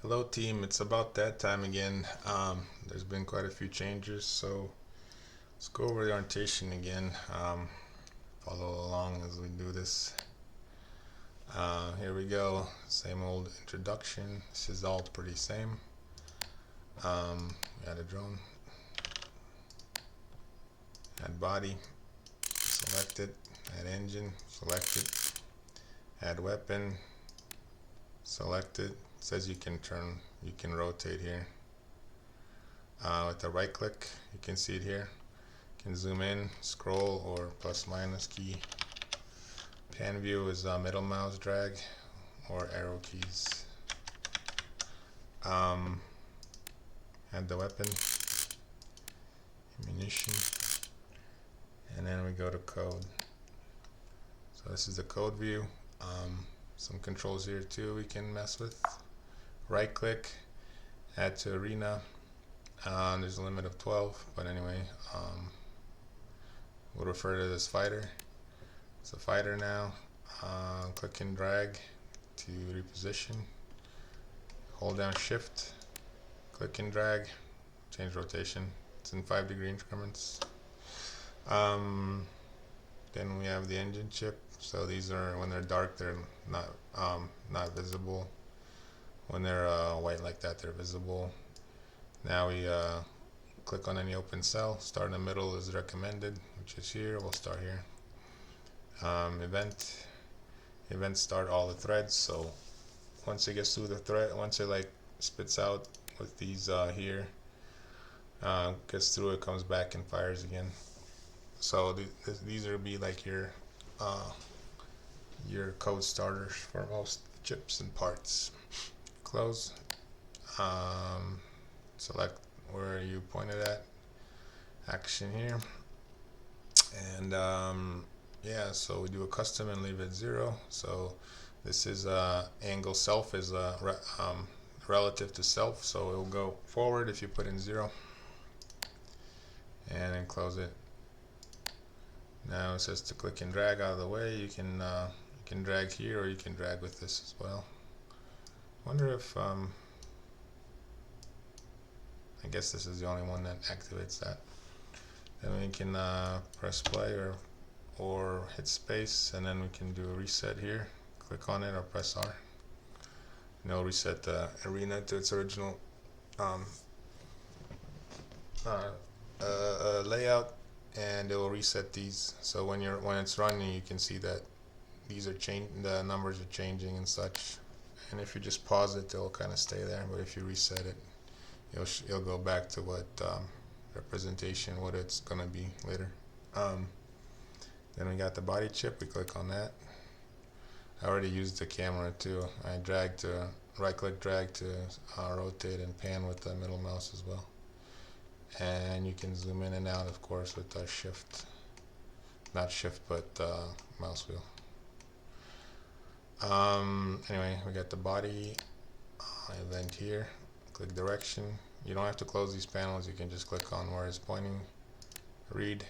Hello team, it's about that time again. There's been quite a few changes, so let's go over the orientation again. Follow along as we do this. Here we go, same old introduction. This is all pretty same. Add a drone, add body, select it, add engine, select it, add weapon, select it. It says you can rotate here. With the right click, you can see it here. You can zoom in, scroll, or plus minus key. Pan view is middle mouse drag or arrow keys. Add the weapon, ammunition, and then we go to code. So this is the code view. Some controls here too we can mess with. Right click, add to arena. There's a limit of 12, but anyway, we'll refer to this fighter. It's a fighter now. Click and drag to reposition. Hold down shift, click and drag, change rotation. It's in 5-degree increments. Then we have the engine chip. So these are, when they're dark, they're not visible. When they're white like that, they're visible. Now we click on any open cell. Start in the middle is recommended, which is here. We'll start here. Event start all the threads. So once it gets through the thread, once it like spits out with these here, gets through, it comes back and fires again. So these are be like your code starters for most chips and parts. Close. Select where you pointed at. Action here. And yeah, so we do a custom and leave it 0. So this is angle self is relative to self, so it will go forward if you put in 0. And then close it. Now it says to click and drag out of the way. You can drag here, or you can drag with this as well. Wonder if I guess this is the only one that activates that. Then we can press play or hit space, and then we can do a reset here. Click on it or press R. And it'll reset the arena to its original layout, and it will reset these. So when it's running, you can see that these are the numbers are changing and such. And if you just pause it, it'll kind of stay there. But if you reset it, it'll go back to what representation, what it's gonna be later. Then we got the body chip. We click on that. I already used the camera too. I drag to right click, drag to rotate and pan with the middle mouse as well. And you can zoom in and out, of course, with the shift, not shift, but mouse wheel. Anyway, we got the body event here. Click direction. You don't have to close these panels. You can just click on where it's pointing. Read.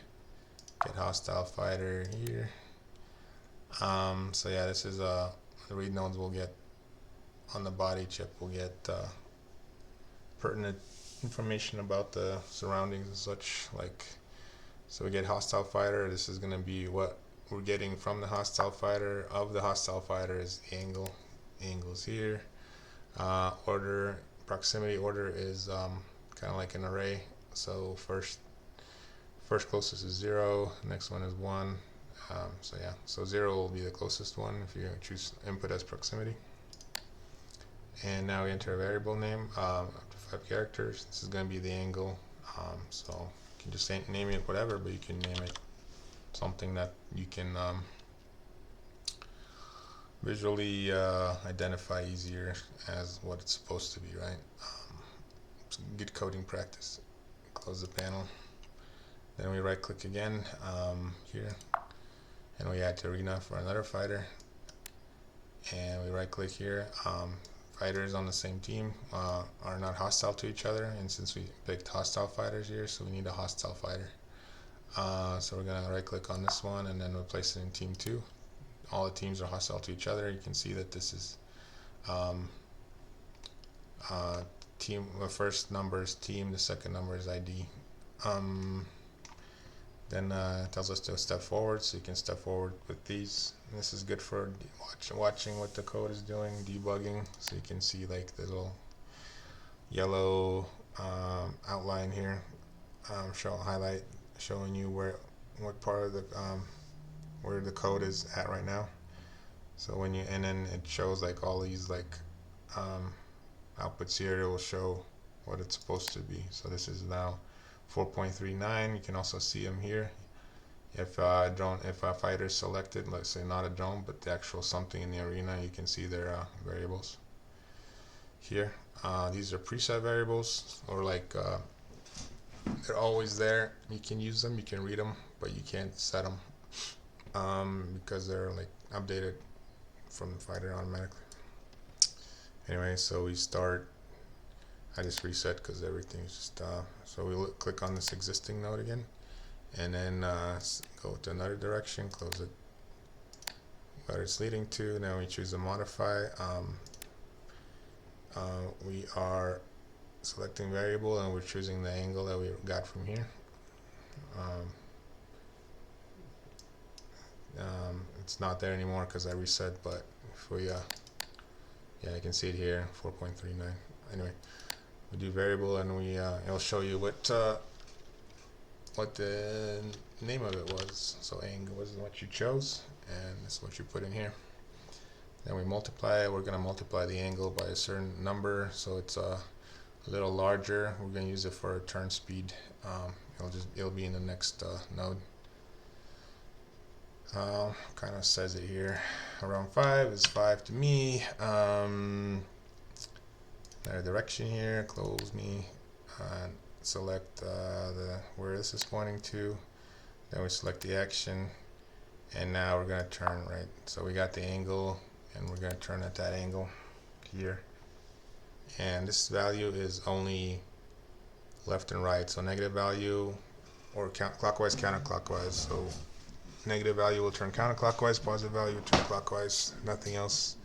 Get hostile fighter here. So yeah, this is the read nodes we'll get on the body chip. We'll get pertinent information about the surroundings and such. Like, so we get hostile fighter. This is going to be what we're getting from the hostile fighter. Of the hostile fighter is the angle. The angle's here. Order, proximity order is kind of like an array. So first closest is 0. Next one is 1. So yeah, so 0 will be the closest one if you choose input as proximity. And now we enter a variable name, up to 5 characters. This is going to be the angle. So you can just name it whatever, but you can name it something that you can visually identify easier as what it's supposed to be, right? It's good coding practice. Close the panel. Then we right click again here, and we add to arena for another fighter. And we right click here. Fighters on the same team are not hostile to each other, and since we picked hostile fighters here, so we need a hostile fighter. So we're gonna right click on this one and then we'll place it in team 2. All the teams are hostile to each other. You can see that this is team. The first number is team, the second number is ID. Then it tells us to step forward, so you can step forward with these. And this is good for watching what the code is doing, debugging, so you can see like the little yellow outline here, showing you what part of the where the code is at right now. So when you, and then it shows like all these like outputs here. It will show what it's supposed to be. So this is now 4.39. You can also see them here. If a fighter is selected, let's say not a drone, but the actual something in the arena, you can see their variables here. These are preset variables, or like they're always there. You can use them, you can read them, but you can't set them because they're like updated from the fighter automatically. Anyway, so we start. I just reset because everything's just so we click on this existing node again, and then go to another direction, close it where it's leading to. Now we choose to modify. We are selecting variable, and we're choosing the angle that we got from here. It's not there anymore because I reset, but if we yeah, I can see it here, 4.39. Anyway, we do variable, and we it'll show you what the name of it was. So angle was what you chose, and this is what you put in here. Then we multiply. We're going to multiply the angle by a certain number, so it's a little larger. We're going to use it for turn speed. It'll be in the next node. Kind of says it here. Around 5 is 5 to me. Another direction here. Close me. Select where this is pointing to. Then we select the action, and now we're going to turn right. So we got the angle, and we're going to turn at that angle here. And this value is only left and right, so negative value or clockwise, counterclockwise. So negative value will turn counterclockwise, positive value will turn clockwise. Nothing else,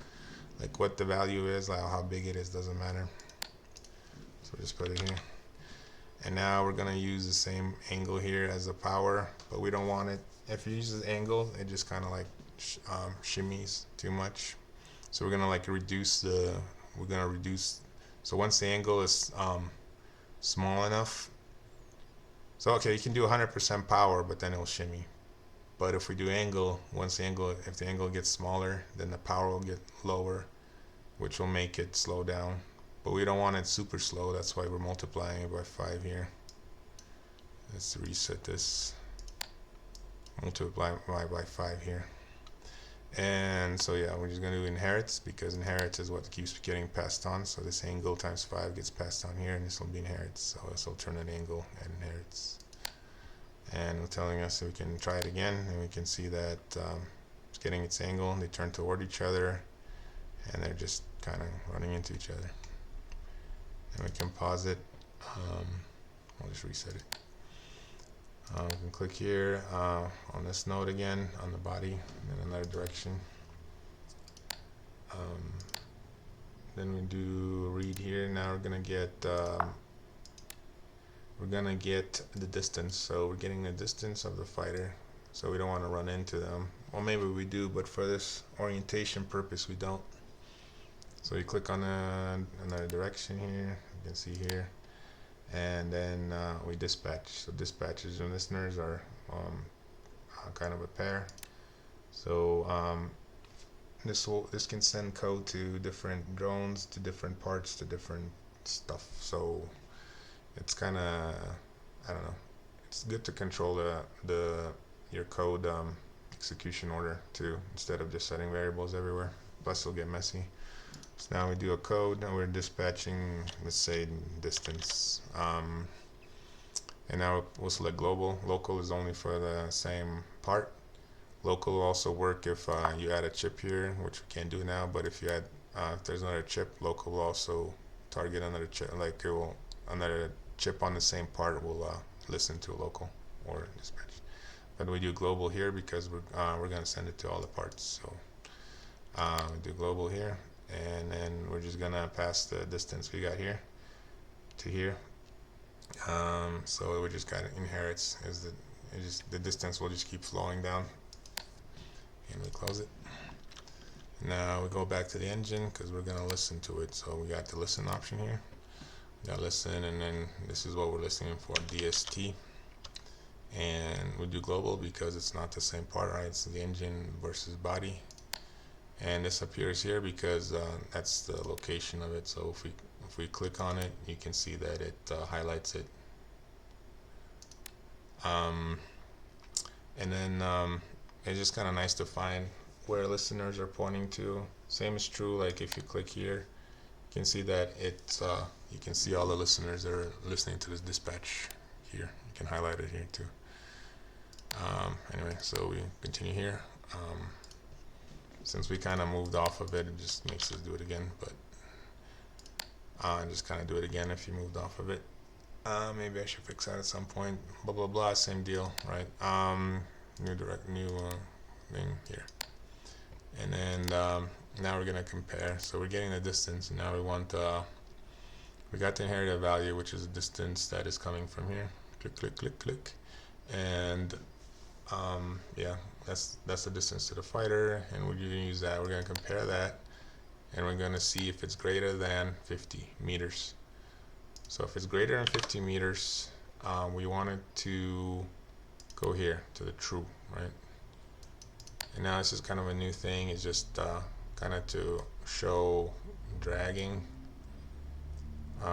like what the value is, like how big it is, doesn't matter. So just put it here. And now we're going to use the same angle here as the power, but we don't want it. If you use the angle, it just kind of like shimmies too much. So we're going to like reduce. So once the angle is small enough, so okay, you can do 100% power, but then it'll shimmy. But if we do angle, if the angle gets smaller, then the power will get lower, which will make it slow down. But we don't want it super slow. That's why we're multiplying it by 5 here. Let's reset this. Multiply by 5 here. And so yeah, we're just going to do inherits, because inherits is what keeps getting passed on. So this angle times 5 gets passed on here, and this will be inherits. So this will turn an angle and inherits. And we're telling us that we can try it again, and we can see that it's getting its angle. They turn toward each other, and they're just kind of running into each other. And we can pause it. I'll just reset it. We can click here on this node again, on the body, and then another direction. Then we do read here. Now we're gonna get the distance. So we're getting the distance of the fighter. So we don't want to run into them. Well, maybe we do, but for this orientation purpose, we don't. So you click on another direction here. You can see here. And then we dispatch. So dispatchers and listeners are kind of a pair. So this can send code to different drones, to different parts, to different stuff. So it's kind of, I don't know. It's good to control your code execution order too, instead of just setting variables everywhere. Plus it'll get messy. So now we do a code, and we're dispatching, let's say, distance. And now we'll select global. Local is only for the same part. Local will also work if you add a chip here, which we can't do now. But if you add, if there's another chip, local will also target another chip. Like another chip on the same part will listen to a local or dispatch. But we do global here because we're going to send it to all the parts. So we do global here. and then we're just gonna pass the distance we got here to here. So we just got inherits is the distance will just keep flowing down, and we close it. Now we go back to the engine because we're gonna listen to it. So we got the listen option here. We got listen, and then this is what we're listening for, DST. And we do global because it's not the same part, right? It's the engine versus body. And this appears here because that's the location of it. So if we click on it, you can see that it highlights it. And then it's just kind of nice to find where listeners are pointing to. Same is true, like if you click here, you can see that it's you can see all the listeners that are listening to this dispatch here. You can highlight it here too. Anyway, so we continue here. Since we kind of moved off of it, it just makes us do it again, but just kind of do it again if you moved off of it. Maybe I should fix that at some point. Blah blah blah, same deal, right? New thing here, and then now we're gonna compare. So we're getting the distance, and now we want we got the inherited value, which is the distance that is coming from here. Click click click click, and yeah, that's the distance to the fighter, and we're gonna use that. We're gonna compare that, and we're gonna see if it's greater than 50 meters. So if it's greater than 50 meters, we want it to go here to the true, right? And now this is kind of a new thing. It's just kind of to show dragging.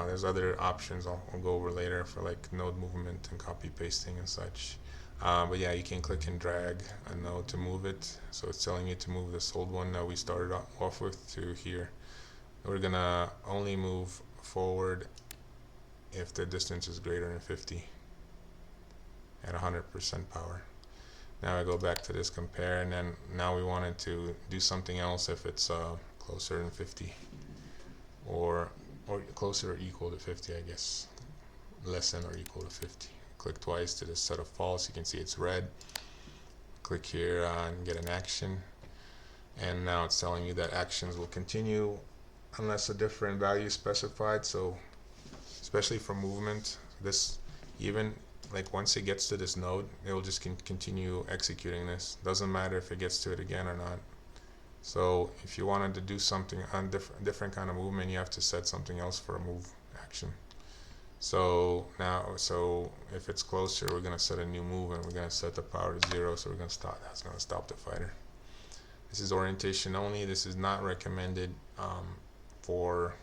There's other options I'll go over later for like node movement and copy pasting and such. But yeah, you can click and drag a node to move it. So it's telling you to move this old one that we started off with to here. We're gonna only move forward if the distance is greater than 50 at 100% power. Now I go back to this compare, and then now we wanted to do something else if it's closer than 50 or closer or equal to 50, I guess. Less than or equal to 50. Click twice to this set of false. You can see it's red. Click here and get an action, and now it's telling you that actions will continue unless a different value is specified. So especially for movement, this even like once it gets to this node, it will just continue executing this. Doesn't matter if it gets to it again or not. So if you wanted to do something on different kind of movement, you have to set something else for a move action. So now, so if it's closer, we're gonna set a new move, and we're gonna set the power to 0. So we're gonna stop. That's gonna stop the fighter. This is orientation only. This is not recommended for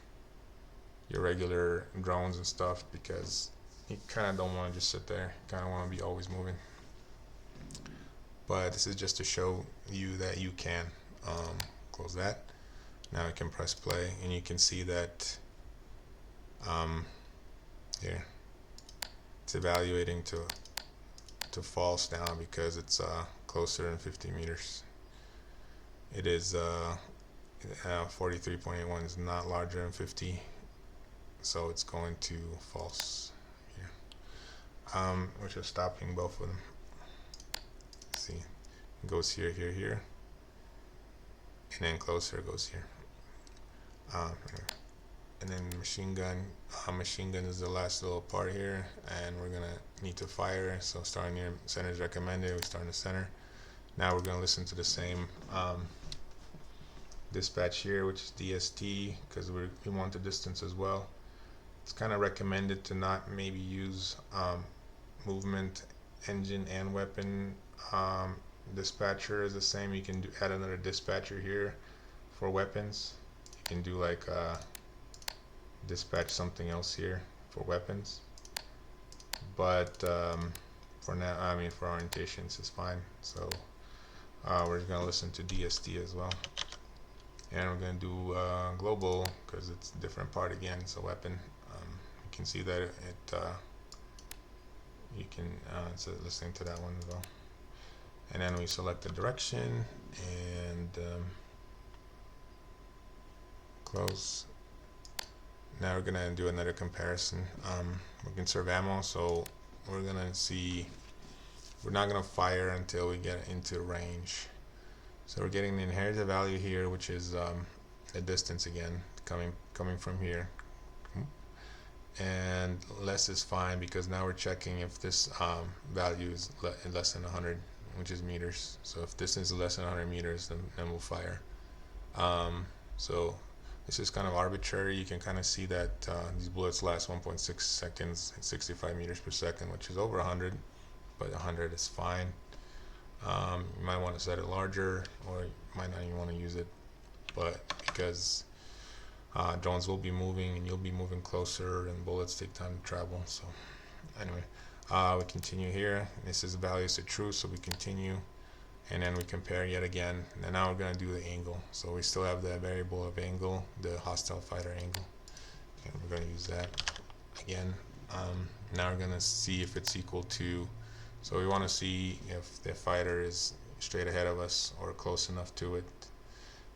your regular drones and stuff, because you kind of don't want to just sit there. You kind of want to be always moving. But this is just to show you that you can close that. Now I can press play, and you can see that here it's evaluating to false now because it's closer than 50 meters. It is 43.81 is not larger than 50, so it's going to false here. We're just stopping both of them. Let's see, it goes here, here, here, and then closer it goes here. And then machine gun. Machine gun is the last little part here, and we're gonna need to fire. So starting near center is recommended. We start in the center. Now we're gonna listen to the same dispatch here, which is DST, because we want the distance as well. It's kind of recommended to not maybe use movement, engine, and weapon. Dispatcher is the same. You can add another dispatcher here for weapons. You can do like dispatch something else here for weapons, but for now, I mean for orientations is fine. So we're just gonna listen to DST as well, and we're gonna do global because it's a different part again. It's a weapon. You can see that you can so listening to that one as well, and then we select the direction and close. Now we're gonna do another comparison. We conserve ammo, so we're gonna see. We're not gonna fire until we get into range. So we're getting the inherited value here, which is the distance again coming from here, and less is fine because now we're checking if this value is less than 100, which is meters. So if distance is less than 100 meters, then we'll fire. So this is kind of arbitrary. You can kind of see that these bullets last 1.6 seconds at 65 meters per second, which is over 100, but 100 is fine. You might want to set it larger, or you might not even want to use it, but because drones will be moving and you'll be moving closer, and bullets take time to travel. So anyway, we continue here. This is value set true, so we continue, and then we compare yet again. And now we're going to do the angle. So we still have the variable of angle, the hostile fighter angle, and we're going to use that again. Now we're going to see if it's equal to, so we want to see if the fighter is straight ahead of us or close enough to it.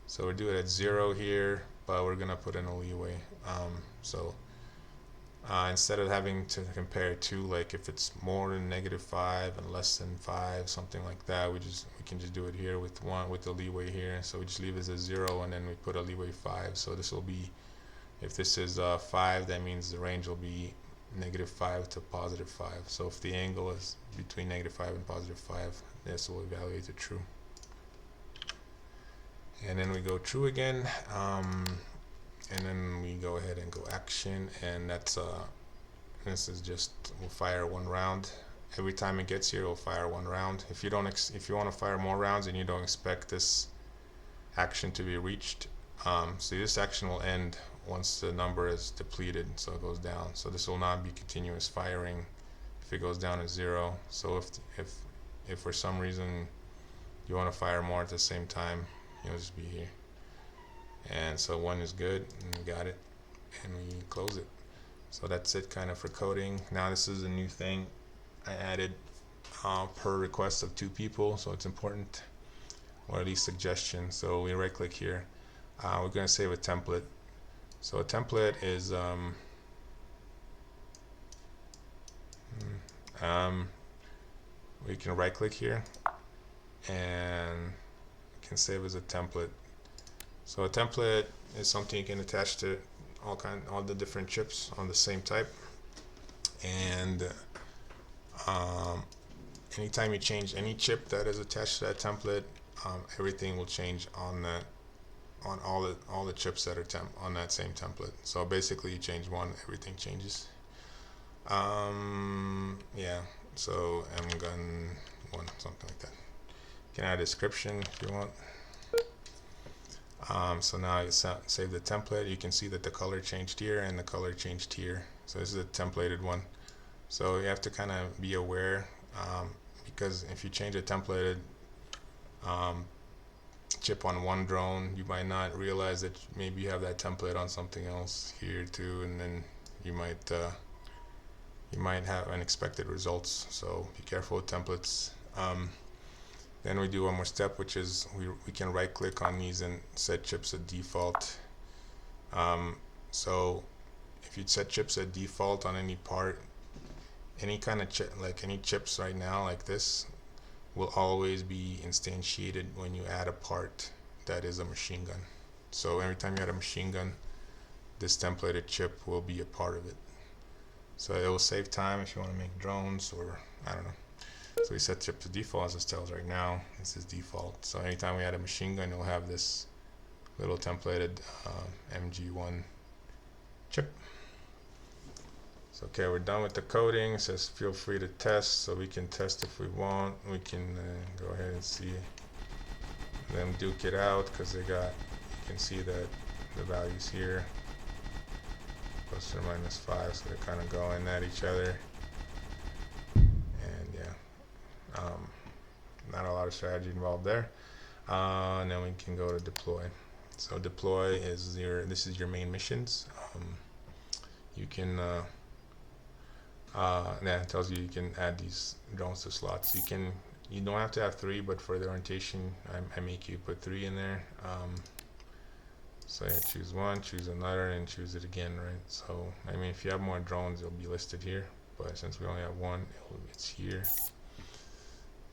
So we'll do it at 0 here, but we're going to put in a leeway. Instead of having to compare to, like if it's more than -5 and less than 5, something like that, we can just do it here with the leeway here. So we just leave it as 0, and then we put a leeway 5. So this will be, if this is 5, that means the range will be -5 to +5. So if the angle is between -5 and +5, this will evaluate to true. And then we go true again, and then we go ahead and go action, and that's this is just, we'll fire 1 round. Every time it gets here, we'll fire 1 round. If you want to fire more rounds and you don't expect this action to be reached, so this action will end once the number is depleted, so it goes down. So this will not be continuous firing if it goes down to 0. So if for some reason you want to fire more at the same time, you'll just be here. And so 1 is good, and we got it, and we close it. So that's it kind of for coding. Now this is a new thing I added per request of 2 people, so it's important, or at least suggestion. So we right click here, we're going to save a template. So a template is we can right click here and we can save as a template. So a template is something you can attach to all the different chips on the same type, and anytime you change any chip that is attached to that template, everything will change on all the chips that are on that same template. So basically you change one, everything changes. Yeah, so M-gun 1, something like that. You can add a description if you want. So now you save the template. You can see that the color changed here and the color changed here. So this is a templated one. So you have to kind of be aware, because if you change a templated chip on one drone, you might not realize that maybe you have that template on something else here too, and then you might have unexpected results. So be careful with templates. Then we do one more step, which is we can right click on these and set chips at default. So if you set chips at default on any part, any kind of chip, like any chips right now like this, will always be instantiated when you add a part that is a machine gun. So every time you add a machine gun, this templated chip will be a part of it. So it will save time if you want to make drones, or I don't know. So we set chip to default, as it tells right now. This is default. So anytime we add a machine gun, it'll have this little templated MG1 chip. So okay, we're done with the coding. It says feel free to test, so we can test if we want. We can go ahead and see them duke it out, because they got, you can see that the values here, +or -5, so they're kind of going at each other. And yeah, not a lot of strategy involved there. And then we can go to deploy. So deploy is this is your main missions. You can yeah, it tells you can add these drones to slots. You don't have to have 3, but for the orientation, I make you put 3 in there. So yeah, choose one, choose another, and choose it again, right? So I mean, if you have more drones, it'll be listed here, but since we only have 1, it's here.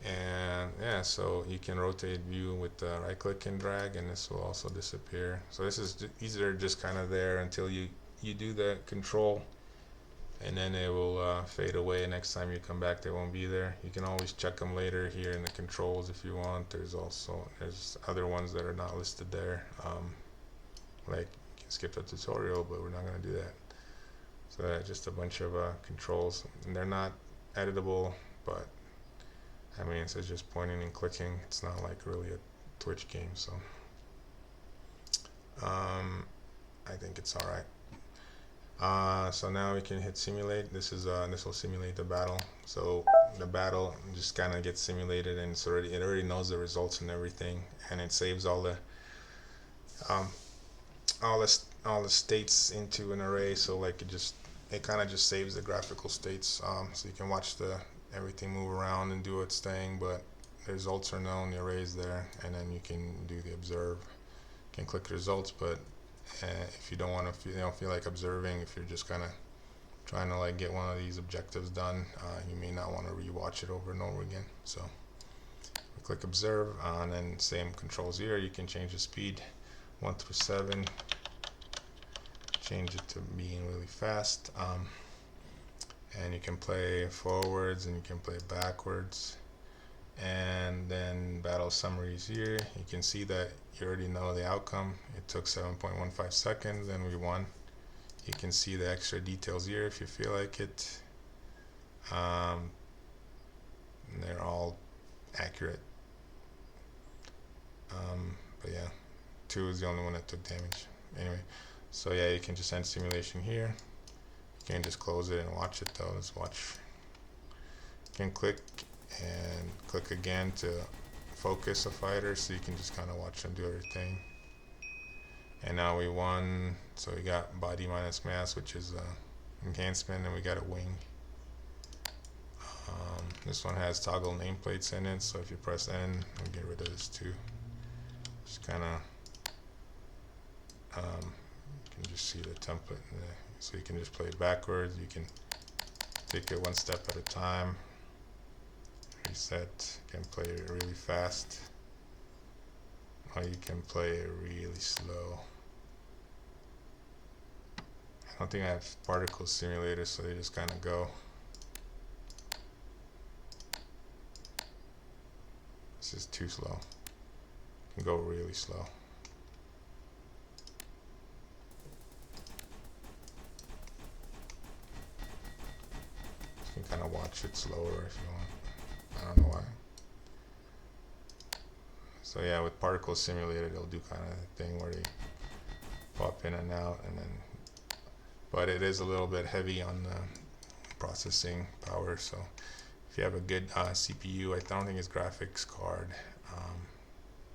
And yeah, so you can rotate view with the right click and drag, and this will also disappear. So this is these are just kind of there until you do the control, and then it will fade away. Next time you come back, they won't be there. You can always check them later here in the controls if you want. There's other ones that are not listed there. Like you can skip the tutorial, but we're not going to do that. So just a bunch of controls, and they're not editable, but I mean, it says just pointing and clicking. It's not like really a Twitch game, so I think it's all right. So now we can hit simulate. This will simulate the battle. So the battle just kind of gets simulated, and it already knows the results and everything, and it saves all the states into an array. So like it kind of just saves the graphical states, so you can watch everything move around and do its thing, but the results are known, the array's there, and then you can do the observe. You can click results, but if you don't feel like observing, if you're just kind of trying to like get one of these objectives done, you may not want to rewatch it over and over again. So we click observe, and then same controls here. You can change the speed 1 through 7, change it to being really fast, and you can play forwards and you can play backwards. And then battle summaries here. You can see that you already know the outcome. It took 7.15 seconds and we won. You can see the extra details here if you feel like it. And they're all accurate. But yeah, 2 is the only one that took damage. Anyway, so yeah, you can just end simulation here. You can just close it and watch it though. Let's watch. You can click and click again to focus a fighter, so you can just kind of watch them do everything. And now we won. So we got body minus mass, which is enhancement, and we got a wing. This one has toggle nameplates in it, so if you press N, we'll get rid of this too. Just kind of you can just see the template, so you can just play it backwards. You can take it one step at a time. Reset. You can play it really fast, or you can play it really slow. I don't think I have particle simulators, so they just kind of go. This is too slow. You can go really slow. You can kind of watch it slower if you want. I don't know why. So yeah, with particle simulator, they'll do kind of a thing where they pop in and out, and then, but it is a little bit heavy on the processing power. So if you have a good CPU, I don't think it's graphics card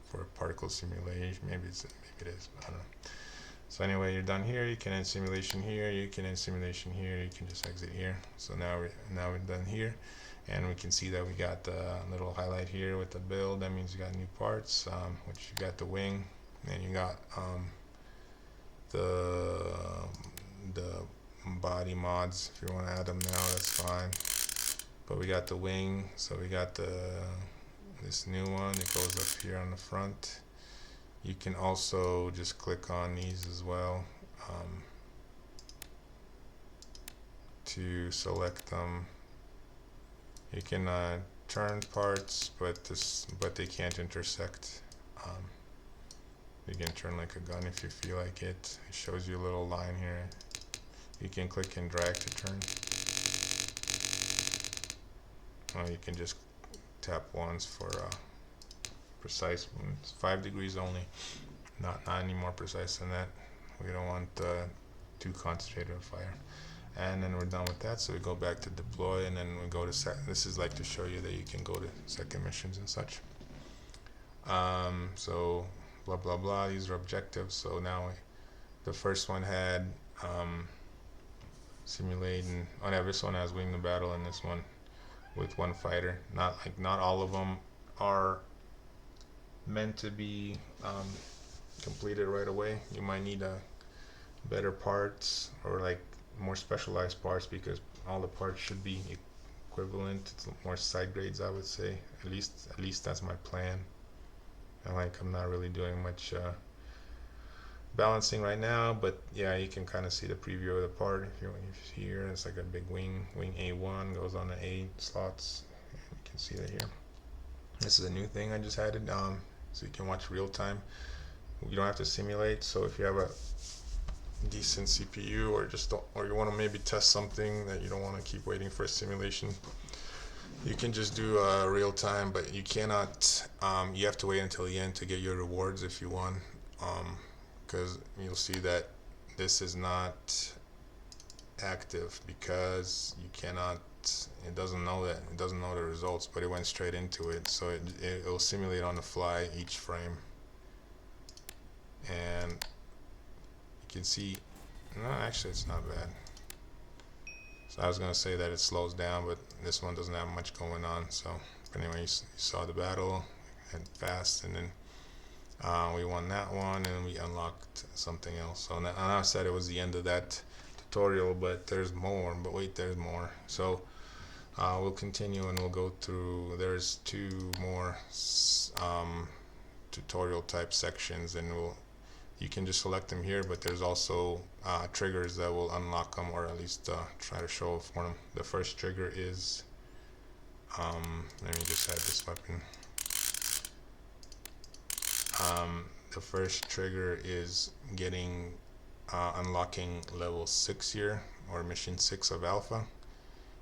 for particle simulation. Maybe it is. I don't know. So anyway, you're done here. You can end simulation here. You can end simulation here. You can just exit here. So now we're done here. And we can see that we got the little highlight here with the build. That means you got new parts, which you got the wing, and you got the body mods. If you want to add them now, that's fine. But we got the wing, so we got this new one. It goes up here on the front. You can also just click on these as well to select them. You can turn parts, but they can't intersect. You can turn like a gun if you feel like it. It shows you a little line here. You can click and drag to turn. Or you can just tap once for precise. It's 5 degrees only, not any more precise than that. We don't want too concentrated of fire. And then we're done with that, so we go back to deploy, and then we go to this is like to show you that you can go to second missions and such. So blah blah blah, these are objectives. So now the first one had simulate, and this one has win the battle, and this one with one fighter. Not all of them are meant to be completed right away. You might need better parts, or like more specialized parts, because all the parts should be equivalent. It's more side grades, I would say. At least that's my plan. And like I'm not really doing much balancing right now, but yeah, you can kind of see the preview of the part. If you see here, it's like a big wing A1 goes on the A slots. You can see that here. This is a new thing I just added, so you can watch real time. You don't have to simulate. So if you have a decent CPU, or you want to maybe test something that you don't want to keep waiting for a simulation, you can just do real time. But you cannot. You have to wait until the end to get your rewards if you won, because you'll see that this is not active because you cannot. It doesn't know that. It doesn't know the results, but it went straight into it. So it'll simulate on the fly each frame, and you can see. No, actually, it's not bad. So I was gonna say that it slows down, but this one doesn't have much going on. So anyway, you saw the battle and fast, and then we won that one, and we unlocked something else. So now I said it was the end of that tutorial, but there's more. But wait, there's more. So we'll continue and we'll go through. There's 2 more tutorial type sections, and you can just select them here, but there's also triggers that will unlock them, or at least try to show for them. The first trigger is let me just add this weapon. The first trigger is getting unlocking level 6 here, or mission 6 of alpha.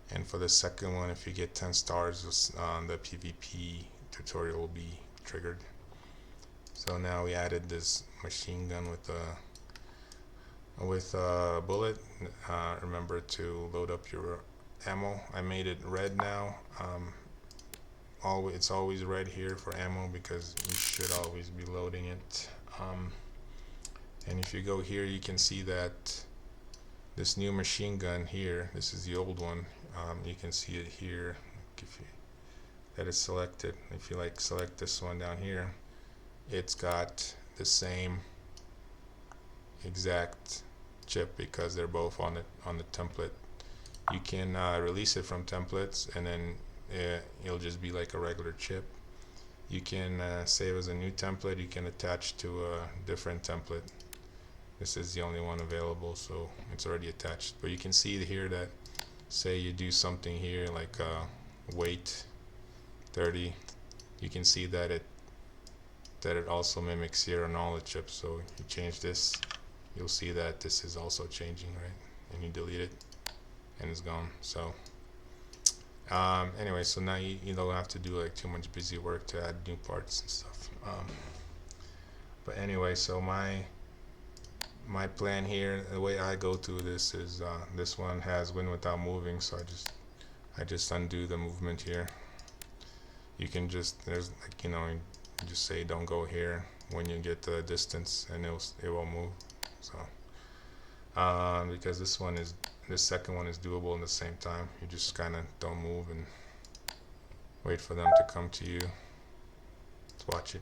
And for the second one, if you get 10 stars, the PvP tutorial will be triggered. So now we added this machine gun with a bullet. Remember to load up your ammo. I made it red now. It's always red here for ammo because you should always be loading it. And if you go here, you can see that this new machine gun here, this is the old one. You can see it here that it's selected. If you select this one down here, it's got the same exact chip because they're both on the template. You can release it from templates, and then it'll just be like a regular chip. You can save as a new template. You can attach to a different template. This is the only one available, so it's already attached. But you can see here that, say you do something here like weight 30, you can see that it also mimics here on all the chips. So you change this, you'll see that this is also changing, right? And you delete it and it's gone. So anyway, so now you don't have to do like too much busy work to add new parts and stuff. But anyway, so my plan here, the way I go through this is this one has win without moving, so I just undo the movement here. You can just, there's like, you just say don't go here when you get the distance, and it will move. So because this second one is doable in the same time. You just kind of don't move and wait for them to come to you. Let's watch it.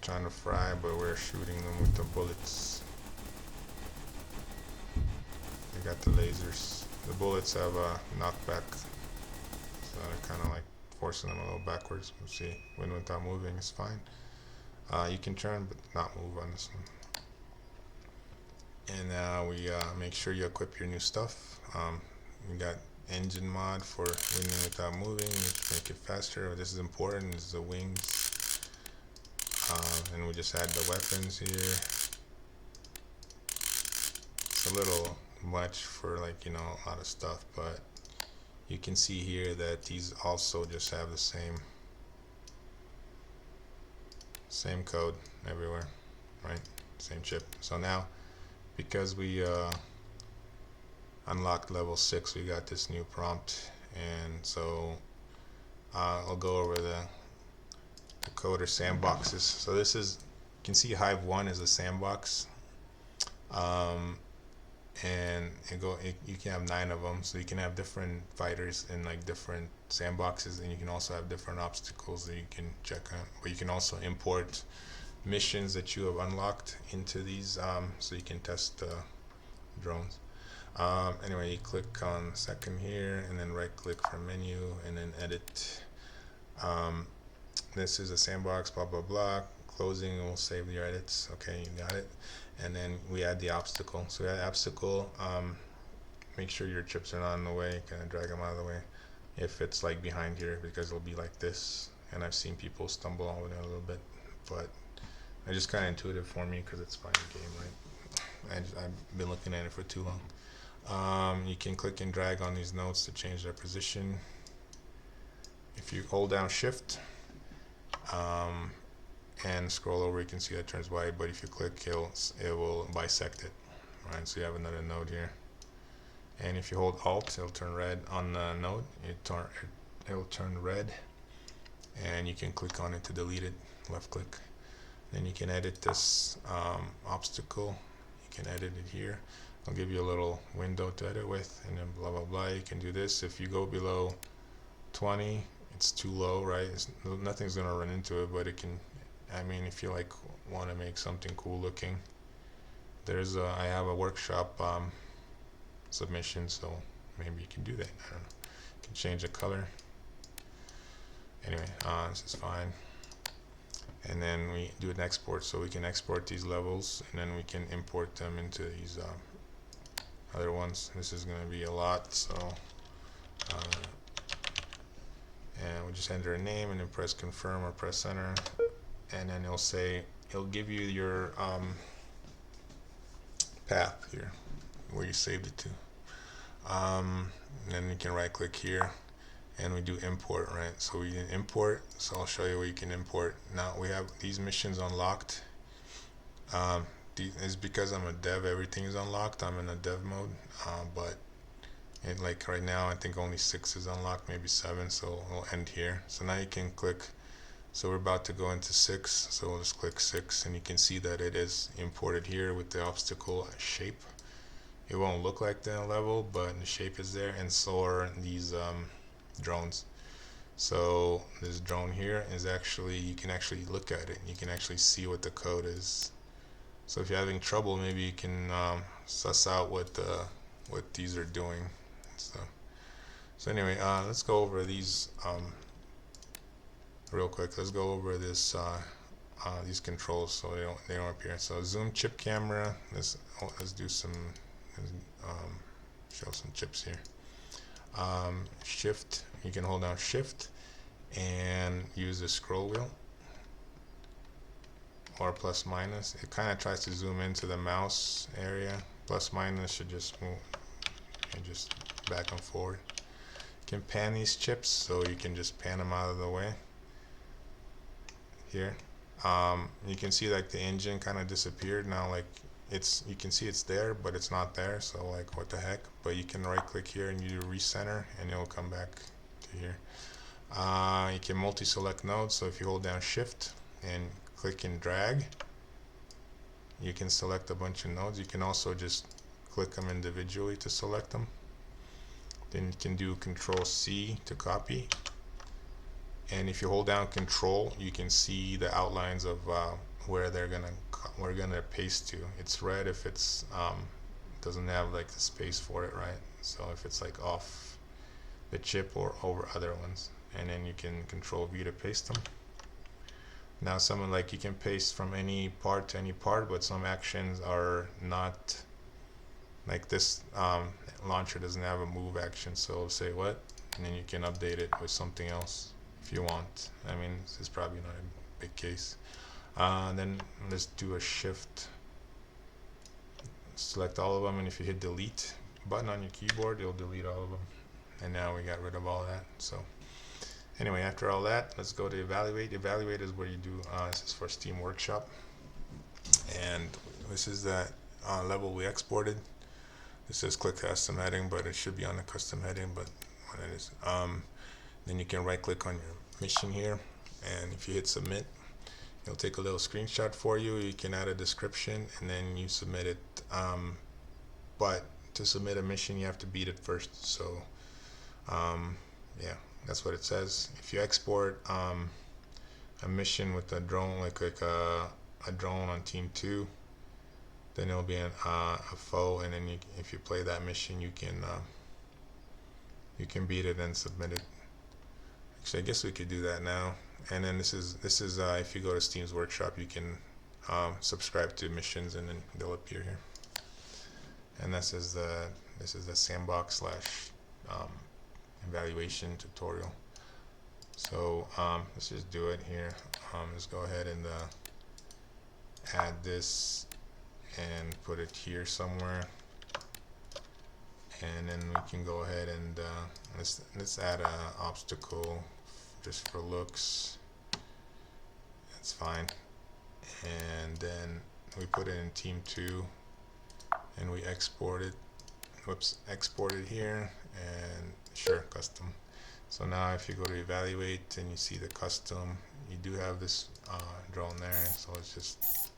Trying to fry, but we're shooting them with the bullets. They got the lasers. The bullets have a knockback, so they're kind of like forcing them a little backwards. We'll see. Win without moving is fine. You can turn but not move on this one. And now we make sure you equip your new stuff. We got engine mod for winning without moving. You make it faster. This is important. This is the wings. And we just add the weapons here. It's a little much for like, a lot of stuff, but you can see here that these also just have the same code everywhere, right? Same chip. So now, because we unlocked level 6, we got this new prompt, and so I'll go over the code or sandboxes. So this is, you can see Hive 1 is a sandbox, and you can have 9 of them, so you can have different fighters in like different sandboxes, and you can also have different obstacles that you can check out. But you can also import missions that you have unlocked into these, so you can test drones. Anyway, you click on second here and then right click from menu and then edit. This is a sandbox, blah blah blah. Closing will save your edits. Okay, you got it. And then we add the obstacle. So we add obstacle. Make sure your chips are not in the way. Kind of drag them out of the way. If it's like behind here, because it'll be like this. And I've seen people stumble over there a little bit, but it's just kind of intuitive for me because it's my game, right? I've been looking at it for too long. You can click and drag on these nodes to change their position. If you hold down shift and scroll over, you can see that it turns white, but if you click, it will bisect it, right? So you have another node here, and if you hold alt, it'll turn red on the node. It'll turn red, and you can click on it to delete it, left click. Then you can edit this obstacle. You can edit it here. I'll give you a little window to edit with, and then blah blah blah. You can do this. If you go below 20, it's too low, right? Nothing's gonna run into it, but it can. I mean, if you like want to make something cool looking, I have a workshop submission, so maybe you can do that. I don't know. You can change the color. Anyway, this is fine. And then we do an export, so we can export these levels and then we can import them into these other ones. This is going to be a lot, so and we just enter a name and then press confirm or press enter, and then it'll give you your path here where you saved it to. And then you can right click here and we do import, right? So we can import, so I'll show you where you can import. Now we have these missions unlocked. It's because I'm a dev, everything is unlocked. I'm in a dev mode, but like right now I think only 6 is unlocked, maybe 7, so we'll end here. So now you can click, so we're about to go into 6, so we'll just click 6 and you can see that it is imported here with the obstacle shape. It won't look like the level, but the shape is there, and so are these drones. So this drone here is actually, you can actually look at it, you can actually see what the code is. So if you're having trouble, maybe you can suss out what these are doing and stuff. So anyway, let's go over these real quick. Let's go over this these controls so they don't appear. So zoom, chip camera. Let's do some show some chips here. Shift, you can hold down shift and use the scroll wheel, or plus minus. It kind of tries to zoom into the mouse area. Plus minus should just move and just back and forward. You can pan these chips, so you can just pan them out of the way here. You can see like the engine kind of disappeared now, like you can see it's there but it's not there, so like what the heck. But you can right click here and you do recenter and it'll come back to here. You can multi-select nodes, so if you hold down shift and click and drag, you can select a bunch of nodes. You can also just click them individually to select them. Then you can do Control C to copy, and if you hold down Control, you can see the outlines of where we're gonna paste to. It's red if it's doesn't have like the space for it, right? So if it's like off the chip or over other ones, and then you can Control V to paste them. Now someone like you can paste from any part to any part, but some actions are not, like this launcher doesn't have a move action, so say what, and then you can update it with something else if you want. I mean, this is probably not a big case. Then let's do a shift, select all of them, and if you hit delete button on your keyboard, it'll delete all of them. And now we got rid of all that. So anyway, after all that, let's go to evaluate. Evaluate is where you do this is for Steam Workshop, and this is that level we exported. This says click custom heading, but it should be on the custom heading, but what it is. Then you can right click on your mission here, and if you hit submit, it'll take a little screenshot for you. You can add a description and then you submit it, but to submit a mission you have to beat it first. So yeah, that's what it says. If you export a mission with a drone, like a drone on team 2, then it'll be a foe, and then if you play that mission, you can beat it and submit it. Actually, I guess we could do that now. And then this is if you go to Steam's Workshop, you can subscribe to missions, and then they'll appear here. And this is the sandbox / evaluation tutorial. So let's just do it here. Let's go ahead and add this and put it here somewhere, and then we can go ahead and let's add an obstacle just for looks. That's fine. And then we put it in team 2, and we export it. Export it here, and sure, custom. So now if you go to evaluate and you see the custom, you do have this drone there. So it's just,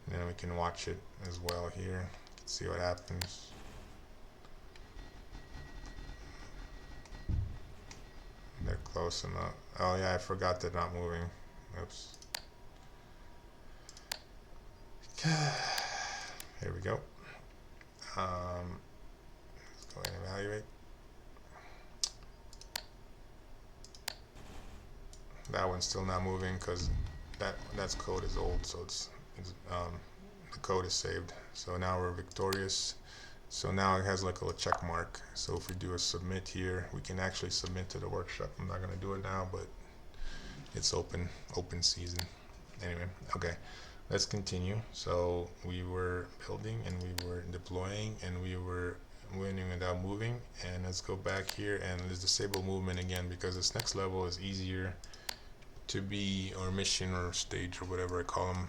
and then we can watch it as well here. See what happens. They're close enough. Oh yeah, I forgot they're not moving. Oops. Here we go. Let's go ahead and evaluate. That one's still not moving because that's code is old, so it's the code is saved. So now we're victorious. So now it has like a little check mark. So if we do a submit here, we can actually submit to the workshop. I'm not gonna do it now, but it's open season. Anyway, okay, let's continue. So we were building and we were deploying and we were winning without moving. And let's go back here and let's disable movement again, because this next level is easier to be, or mission or stage or whatever I call them.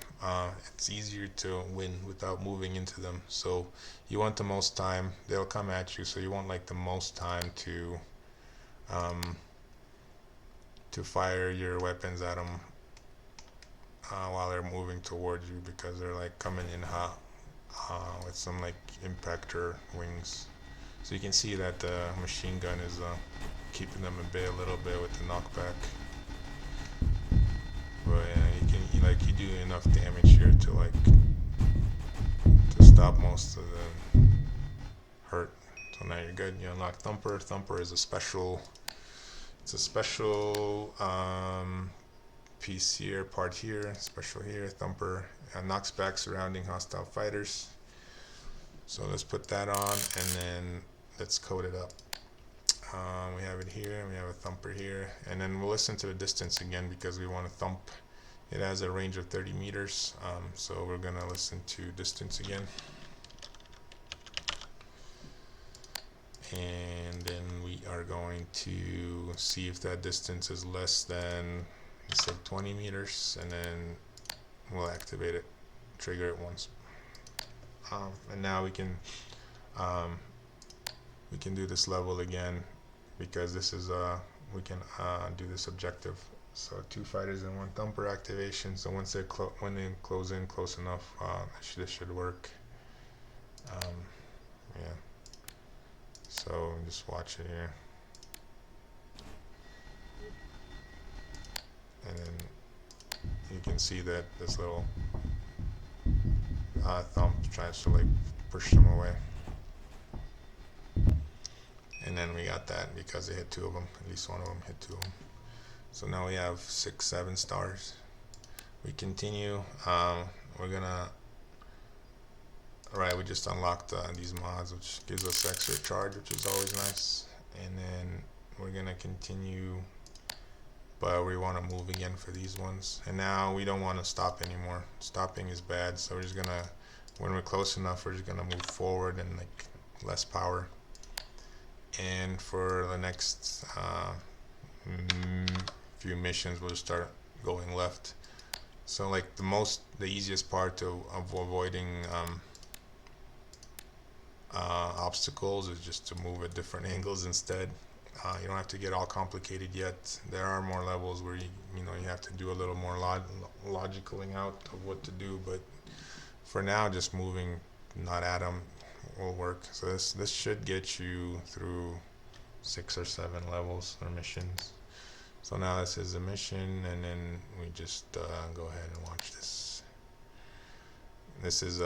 It's easier to win without moving into them. So you want the most time. They'll come at you, so you want like the most time to fire your weapons at them while they're moving towards you, because they're like coming in hot with some like impactor wings. So you can see that the machine gun is keeping them at bay a little bit with the knockback. But yeah, you do enough damage here to stop most of the hurt. So now you're good. You unlock Thumper. Thumper is a special. It's a special piece here, part here, special here. Thumper knocks back surrounding hostile fighters. So let's put that on, and then let's code it up. We have it here, and we have a thumper here, and then we'll listen to the distance again because we want to thump. It has a range of 30 meters, so we're gonna listen to distance again, and then we are going to see if that distance is less than, let's say, 20 meters, and then we'll activate it, trigger it once, and now we can do this level again, because this is we can do this objective. So 2 fighters and 1 thumper activation. So once when they close in close enough, this should work. Yeah. So just watch it here, and then you can see that this little thump tries to like push them away. And then we got that because they hit 2 of them. At least one of them hit 2 of them. So now we have 6, 7 stars. We continue. We're gonna. Alright, we just unlocked these mods, which gives us extra charge, which is always nice. And then we're gonna continue, but we want to move again for these ones. And now we don't want to stop anymore. Stopping is bad, so we're just gonna, when we're close enough, we're just gonna move forward and like less power. And for the next few missions, we'll just start going left. So like the easiest part of avoiding obstacles is just to move at different angles instead. You don't have to get all complicated yet. There are more levels where you have to do a little more logicaling out of what to do, but for now, just moving not at them will work. So this should get you through 6 or 7 levels or missions. So now this is a mission, and then we just go ahead and watch this. This is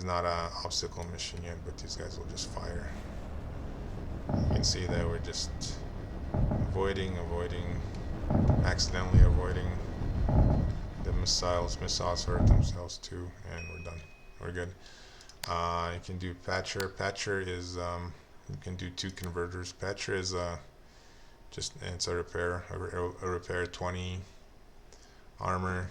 not an obstacle mission yet, but these guys will just fire. You can see that we're just avoiding, accidentally avoiding the missiles. Missiles hurt themselves too, and we're done. We're good. You can do patcher. Patcher is you can do 2 converters. Patcher is it's a repair. A repair 20 armor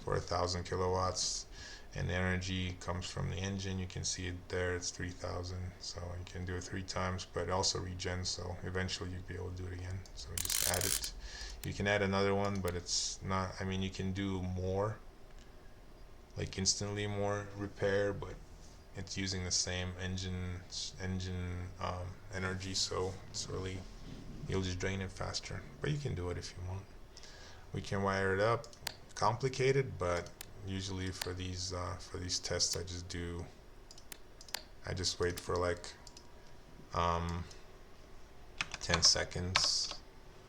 for 1,000 kilowatts, and the energy comes from the engine. You can see it there. It's 3,000. So you can do it 3 times, but it also regens. So eventually you'll be able to do it again. So just add it. You can add another one, but it's not. I mean, you can do more, like instantly more repair, but it's using the same engine energy, so it's really, you'll just drain it faster. But you can do it if you want. We can wire it up. Complicated, but usually for these tests, I just wait for like 10 seconds,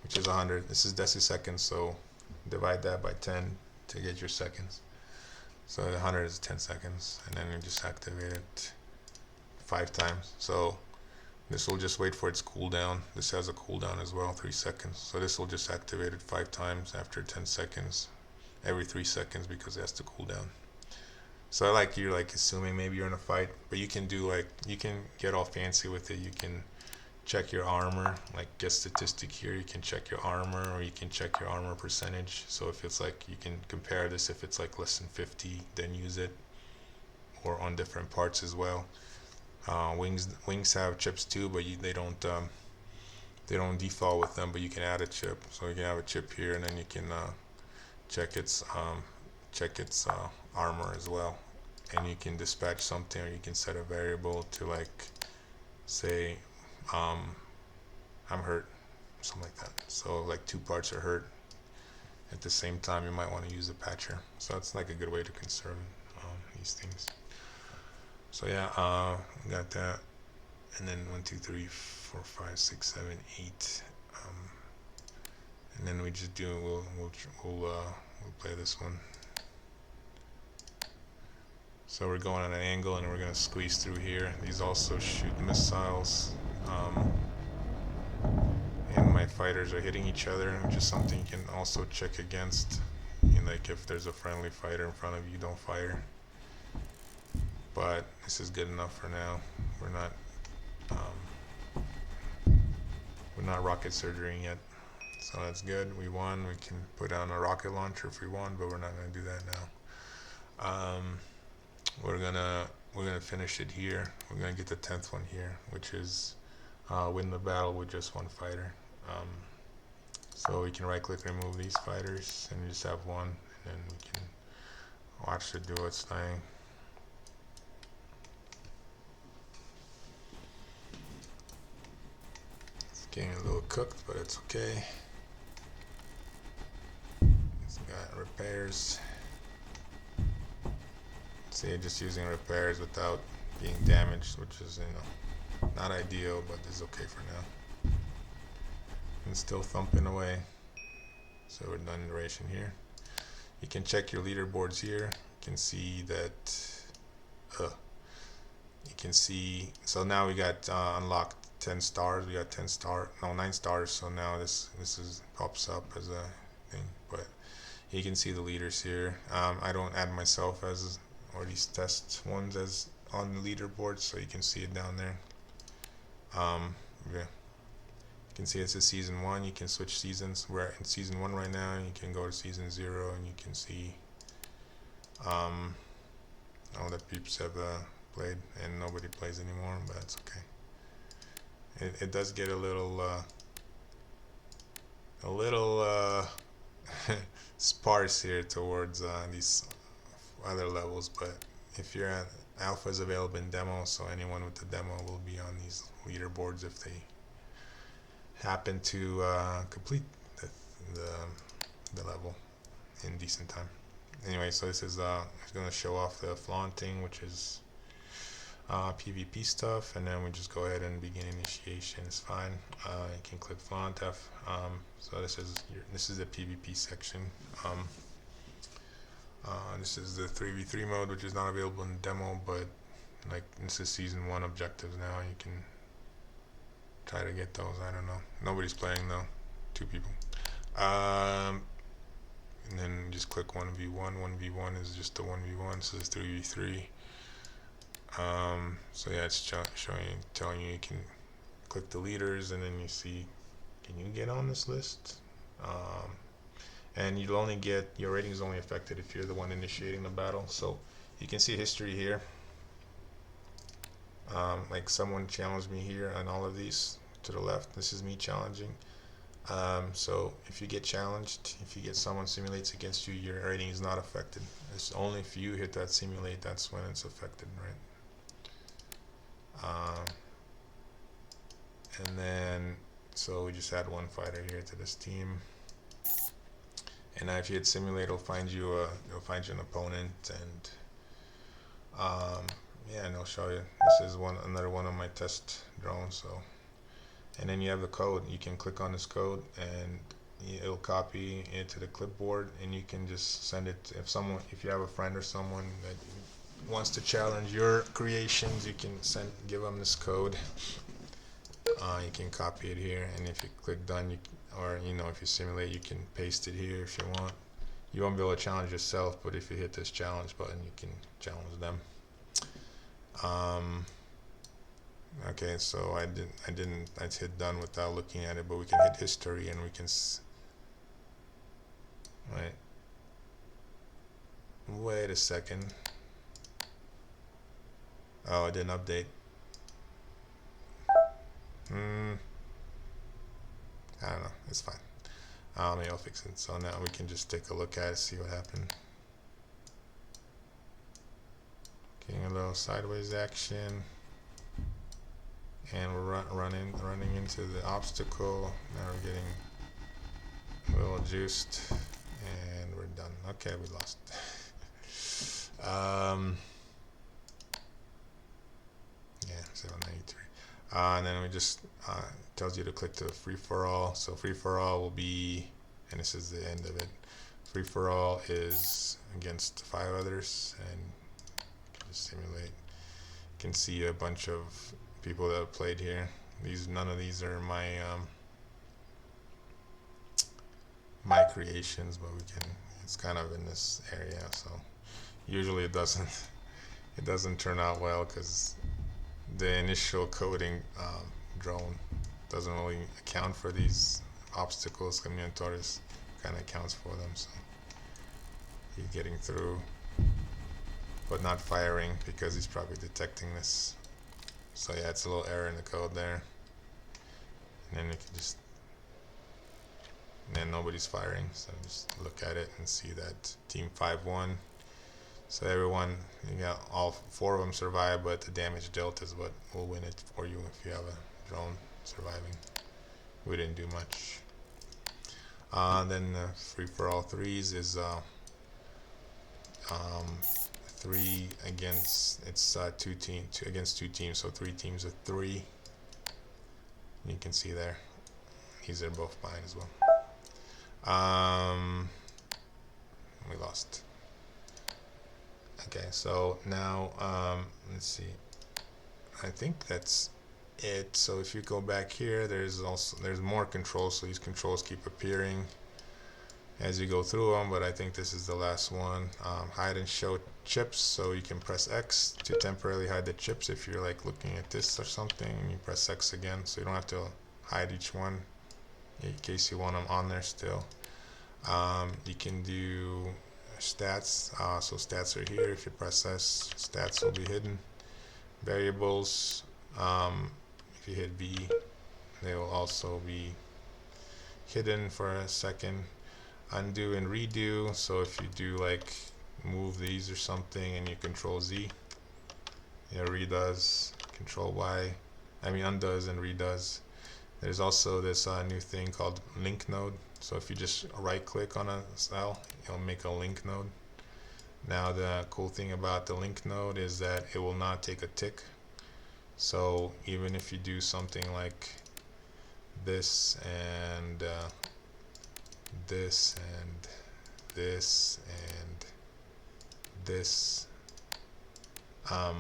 which is 100. This is deciseconds, so divide that by 10 to get your seconds. So 100 is 10 seconds, and then you just activate it 5 times. So this will just wait for its cooldown. This has a cooldown as well, 3 seconds. So this will just activate it 5 times after 10 seconds, every 3 seconds, because it has to cool down. So you're like assuming maybe you're in a fight, but you can do you can get all fancy with it. You can check your armor, like get statistic here. You can check your armor, or you can check your armor percentage. So if it's like, you can compare this. If it's like less than 50, then use it, or on different parts as well. Wings have chips too, but they don't default with them. But you can add a chip. So you can have a chip here, and then you can check its armor as well. And you can dispatch something, or you can set a variable to like say I'm hurt, something like that. So like 2 parts are hurt at the same time, you might want to use a patcher. So it's like a good way to conserve these things. So yeah, we got that, and then 1, 2, 3, 4, 5, 6, 7, 8, and then we just do we'll play this one. So we're going on an angle, and we're going to squeeze through here. These also shoot missiles, and my fighters are hitting each other, which is something you can also check against. Like if there's a friendly fighter in front of you, don't fire. But this is good enough for now. We're not rocket surgerying yet, so that's good. We won. We can put on a rocket launcher if we want, but we're not going to do that now. We're gonna finish it here. We're gonna get the 10th one here, which is win the battle with just 1 fighter. So we can right click, remove these fighters, and just have 1, and then we can watch it do its thing. It's getting a little cooked, but it's okay. It's got repairs. See, just using repairs without being damaged, which is, not ideal, but is okay for now. And still thumping away. So we're done duration here. You can check your leaderboards here. You can see that you can see, so now we got unlocked 10 stars. We got 9 stars. So now this pops up as a thing, but you can see the leaders here. I don't add myself as, or these test ones as on the leaderboard, so you can see it down there. Yeah, you can see it's a season 1. You can switch seasons. We're in season 1 right now. You can go to season 0, and you can see all the peeps have played, and nobody plays anymore, but that's okay. It does get a little sparse here towards these other levels, but if you're at alpha is available in demo, so anyone with the demo will be on these leaderboards if they happen to complete the level in decent time. Anyway, so this is going to show off the flaunting, which is PvP stuff, and then we just go ahead and begin initiation. It's fine. You can click flaunt F. So this is the PvP section. This is the 3v3 mode, which is not available in the demo, but like this is season 1 objectives now. You can try to get those. I don't know. Nobody's playing though. 2 people. And then just click 1v1. 1v1 is just the 1v1. This is 3v3. So yeah, it's telling you can click the leaders, and then you see, can you get on this list? And you'll only get, your rating is only affected if you're the one initiating the battle. So you can see history here. Like someone challenged me here on all of these to the left. This is me challenging. So if you get challenged, if you get someone simulates against you, your rating is not affected. It's only if you hit that simulate, that's when it's affected, right? And then, so we just add 1 fighter here to this team. And now if you hit simulate, it'll find you an opponent, and yeah, and it'll show you. This is another one of my test drones. So, and then you have the code. You can click on this code, and it'll copy it to the clipboard, and you can just send it. If you have a friend or someone that wants to challenge your creations, you can give them this code. You can copy it here, and if you click done, if you simulate, you can paste it here if you want. You won't be able to challenge yourself, but if you hit this challenge button, you can challenge them. Okay, so I hit done without looking at it, but we can hit history, and we can wait a second. Oh, it didn't update. I don't know, it's fine. Maybe I'll fix it. So now we can just take a look at it, see what happened. Getting a little sideways action, and we're running into the obstacle. Now we're getting a little juiced, and we're done. Okay, we lost. Yeah, 793. And then we just tells you to click to free for all. So free for all will be, and this is the end of it. Free for all is against 5 others, and you can just simulate. You can see a bunch of people that have played here. None of these are my my creations, but it's kind of in this area. So usually it doesn't turn out well, because the initial coding drone doesn't really account for these obstacles. Caminatores kind of accounts for them, so he's getting through, but not firing because he's probably detecting this. So yeah, it's a little error in the code there, and then you can just, and then nobody's firing. So just look at it and see that team 5 won. So everyone, you got all 4 of them survive, but the damage dealt is what will win it for you if you have a drone surviving. We didn't do much. Then free for all 3s is 3 against, it's 2 against 2 teams, so 3 teams of 3. You can see there, these are both mine as well. We lost. Okay, so now let's see. I think that's it. So if you go back here, there's more controls. So these controls keep appearing as you go through them, but I think this is the last one. Hide and show chips. So you can press X to temporarily hide the chips if you're like looking at this or something, and you press X again, so you don't have to hide each one in case you want them on there still. You can do stats, so stats are here. If you press S, stats will be hidden. Variables, if you hit V, they will also be hidden for a second. Undo and redo, so if you do like move these or something and you control Z, it redoes, control Y, undoes and redoes. There's also this new thing called link node. So if you just right click on a cell, it'll make a link node. Now the cool thing about the link node is that it will not take a tick. So even if you do something like this and this and this and this, well,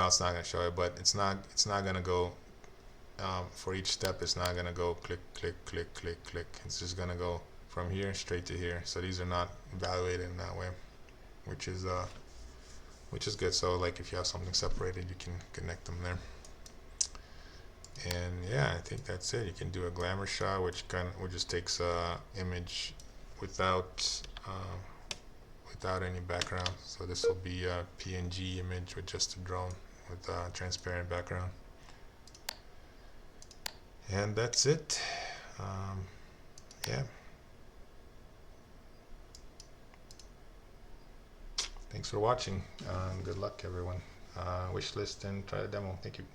it's not going to show it, but it's not going to go, for each step, it's not going to go click, click, click, click, click. It's just going to go from here straight to here. So these are not evaluated in that way, which is good. So like if you have something separated, you can connect them there. And yeah, I think that's it. You can do a glamour shot, which just takes a image without any background. So this will be a PNG image with just a drone with a transparent background. And that's it. Yeah. Thanks for watching. Good luck, everyone. Wish list and try the demo. Thank you.